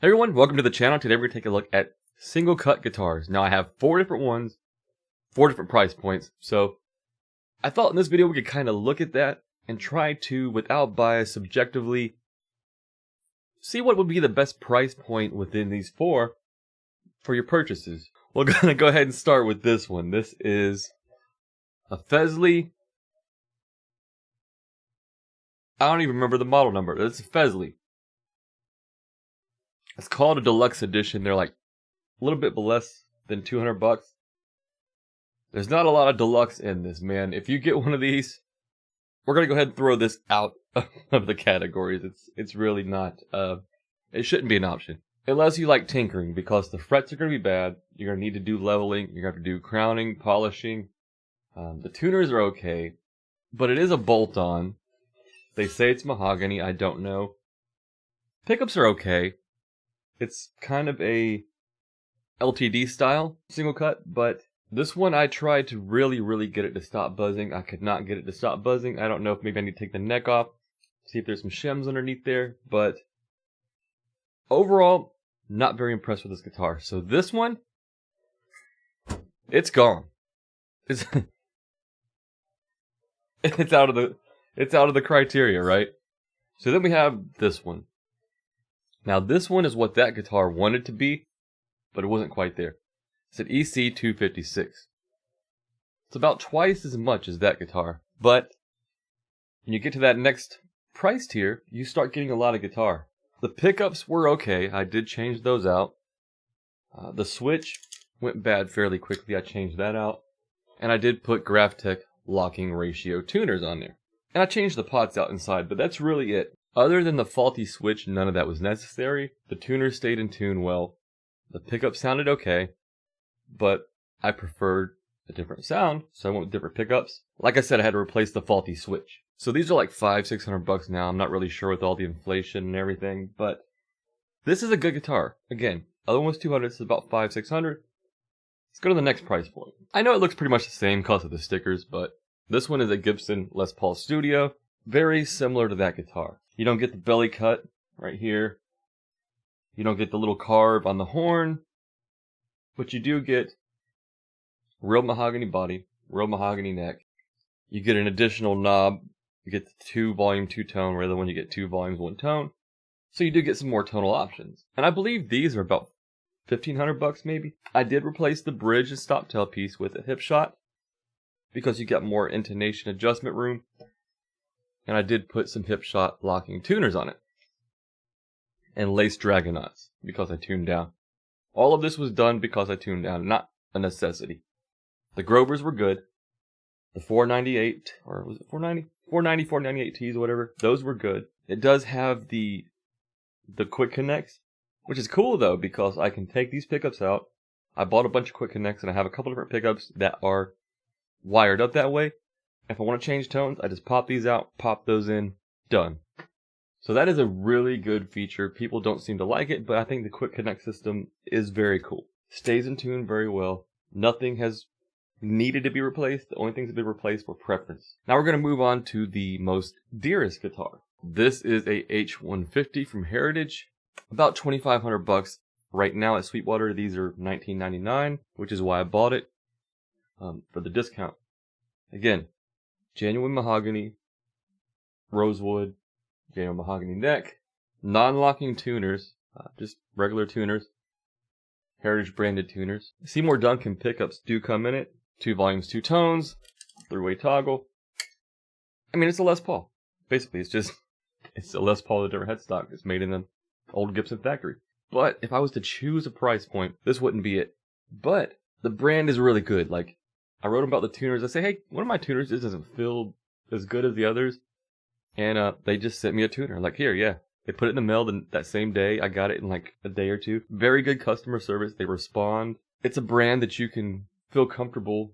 Hey everyone, welcome to the channel. Today we're going to take a look at single cut guitars. Now I have 4 different ones, 4 different price points. So I thought in this video we could kind of look at that and try to, without bias, subjectively see what would be the best price point within these 4 for your purchases. We're going to go ahead and start with this one. This is a Fezley. I don't even remember the model number. It's a Fezley. It's called a deluxe edition. They're like a little bit less than 200 bucks. There's not a lot of deluxe in this, man. If you get one of these, we're gonna go ahead and throw this out of the categories. It's really not. It shouldn't be an option unless you like tinkering, because the frets are gonna be bad. You're gonna need to do leveling. You're gonna have to do crowning, polishing. The tuners are okay, but it is a bolt-on. They say it's mahogany. I don't know. Pickups are okay. It's kind of a LTD style single cut, but this one I tried to really get it to stop buzzing. I could not get it to stop buzzing. I don't know if maybe I need to take the neck off, see if there's some shims underneath there, but overall, not very impressed with this guitar. So this one, it's gone. It's it's out of the criteria, right? So then we have this one. Now this one is what that guitar wanted to be, but it wasn't quite there. It's an EC-256. It's about twice as much as that guitar, but when you get to that next price tier, you start getting a lot of guitar. The pickups were okay. I did change those out. The switch went bad fairly quickly. I changed that out. And I did put Graphtec locking ratio tuners on there. And I changed the pots out inside, but that's really it. Other than the faulty switch, none of that was necessary. The tuners stayed in tune well. The pickup sounded okay, but I preferred a different sound, so I went with different pickups. Like I said, I had to replace the faulty switch. So these are like $500-600 bucks now. I'm not really sure with all the inflation and everything, but this is a good guitar. Again, other one was $200, this is about $500-600. Let's go to the next price point. I know it looks pretty much the same because of the stickers, but this one is a Gibson Les Paul Studio. Very similar to that guitar. You don't get the belly cut right here. You don't get the little carve on the horn. But you do get real mahogany body, real mahogany neck. You get an additional knob. You get the 2 volume, 2 tone, rather than when you get 2 volumes, 1 tone. So you do get some more tonal options. And I believe these are about $1,500 bucks maybe. I did replace the bridge and stop tail piece with a hip shot, because you got more intonation adjustment room. And I did put some hip shot locking tuners on it. And lace dragonauts, because I tuned down. All of this was done because I tuned down, not a necessity. The Grovers were good. The 498, or was it 490? 490, 498 Ts, whatever. Those were good. It does have the quick connects, which is cool though, because I can take these pickups out. I bought a bunch of quick connects, and I have a couple different pickups that are wired up that way. If I want to change tones, I just pop these out, pop those in, done. So that is a really good feature. People don't seem to like it, but I think the quick connect system is very cool. Stays in tune very well. Nothing has needed to be replaced. The only things that have been replaced were preference. Now we're going to move on to the most dearest guitar. This is a H150 from Heritage. About $2,500 bucks. Right now at Sweetwater, these are $19.99, which is why I bought it for the discount. Again, genuine mahogany, rosewood, genuine mahogany neck, non-locking tuners, just regular tuners, Heritage branded tuners. Seymour Duncan pickups do come in it. 2 volumes, 2 tones, 3-way toggle. I mean, it's a Les Paul. Basically, it's a Les Paul with a different headstock. It's made in an old Gibson factory. But if I was to choose a price point, this wouldn't be it. But the brand is really good. Like, I wrote about the tuners. I say, hey, one of my tuners just doesn't feel as good as the others. And they just sent me a tuner. Like, here, yeah. They put it in the mail that same day. I got it in like a day or 2. Very good customer service. They respond. It's a brand that you can feel comfortable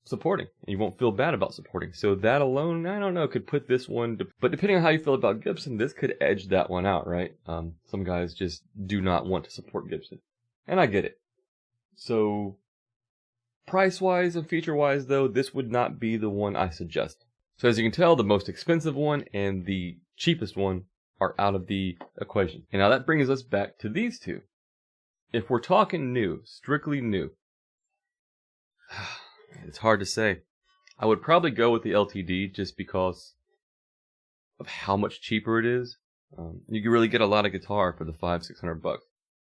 supporting. And you won't feel bad about supporting. So that alone, I don't know, could put this one... But depending on how you feel about Gibson, this could edge that one out, right? Some guys just do not want to support Gibson. And I get it. So... price-wise and feature-wise, though, this would not be the one I suggest. So as you can tell, the most expensive one and the cheapest one are out of the equation. And now that brings us back to these two. If we're talking new, strictly new, it's hard to say. I would probably go with the LTD just because of how much cheaper it is. You can really get a lot of guitar for the $500-600.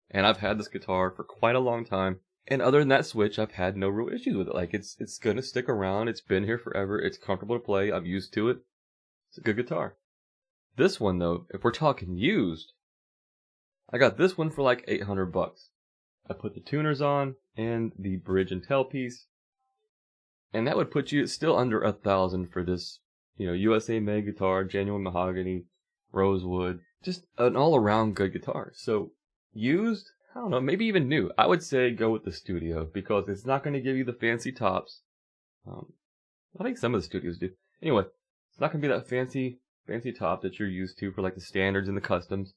And I've had this guitar for quite a long time. And other than that switch, I've had no real issues with it. Like, it's gonna stick around. It's been here forever. It's comfortable to play. I'm used to it. It's a good guitar. This one, though, if we're talking used, I got this one for like $800. I put the tuners on and the bridge and tailpiece. And that would put you still under $1,000 for this, USA made guitar, genuine mahogany, rosewood. Just an all-around good guitar. So, used, I don't know, maybe even new. I would say go with the studio because it's not going to give you the fancy tops. I think some of the studios do. Anyway, it's not going to be that fancy top that you're used to for like the standards and the customs.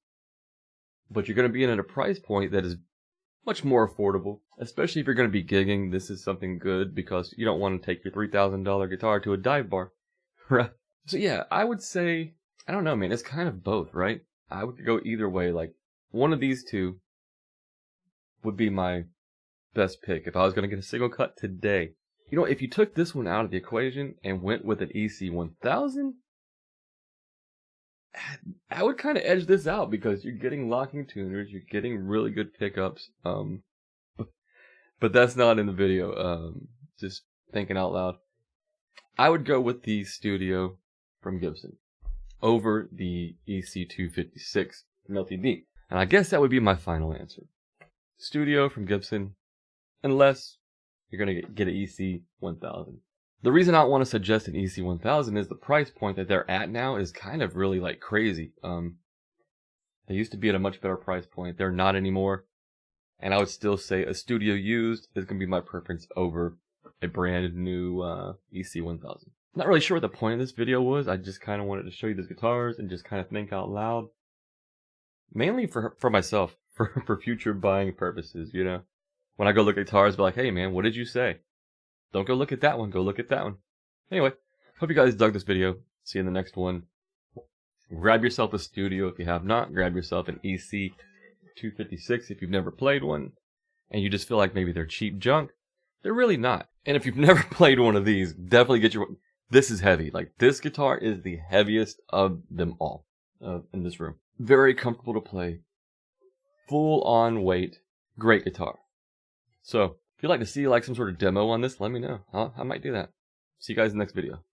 But you're going to be in at a price point that is much more affordable. Especially if you're going to be gigging, this is something good because you don't want to take your $3,000 guitar to a dive bar. Right? So yeah, I would say, I don't know, man, it's kind of both, right? I would go either way. Like, one of these two would be my best pick if I was going to get a single cut today. If you took this one out of the equation and went with an EC-1000, I would kind of edge this out because you're getting locking tuners, you're getting really good pickups. But that's not in the video. Just thinking out loud. I would go with the Studio from Gibson over the EC-256 from LTD. And I guess that would be my final answer. Studio from Gibson, unless you're going to get an EC-1000. The reason I want to suggest an EC-1000 is the price point that they're at now is kind of really like crazy. They used to be at a much better price point. They're not anymore. And I would still say a studio used is going to be my preference over a brand new EC-1000. Not really sure what the point of this video was. I just kind of wanted to show you these guitars and just kind of think out loud. Mainly for myself, for future buying purposes, When I go look at guitars, be like, hey man, what did you say? Don't go look at that one, go look at that one. Anyway, hope you guys dug this video. See you in the next one. Grab yourself a studio if you have not. Grab yourself an EC-256 if you've never played one. And you just feel like maybe they're cheap junk. They're really not. And if you've never played one of these, definitely get your... This is heavy. Like, this guitar is the heaviest of them all in this room. Very comfortable to play. Full on weight. Great guitar. So, if you'd like to see some sort of demo on this, let me know. I might do that. See you guys in the next video.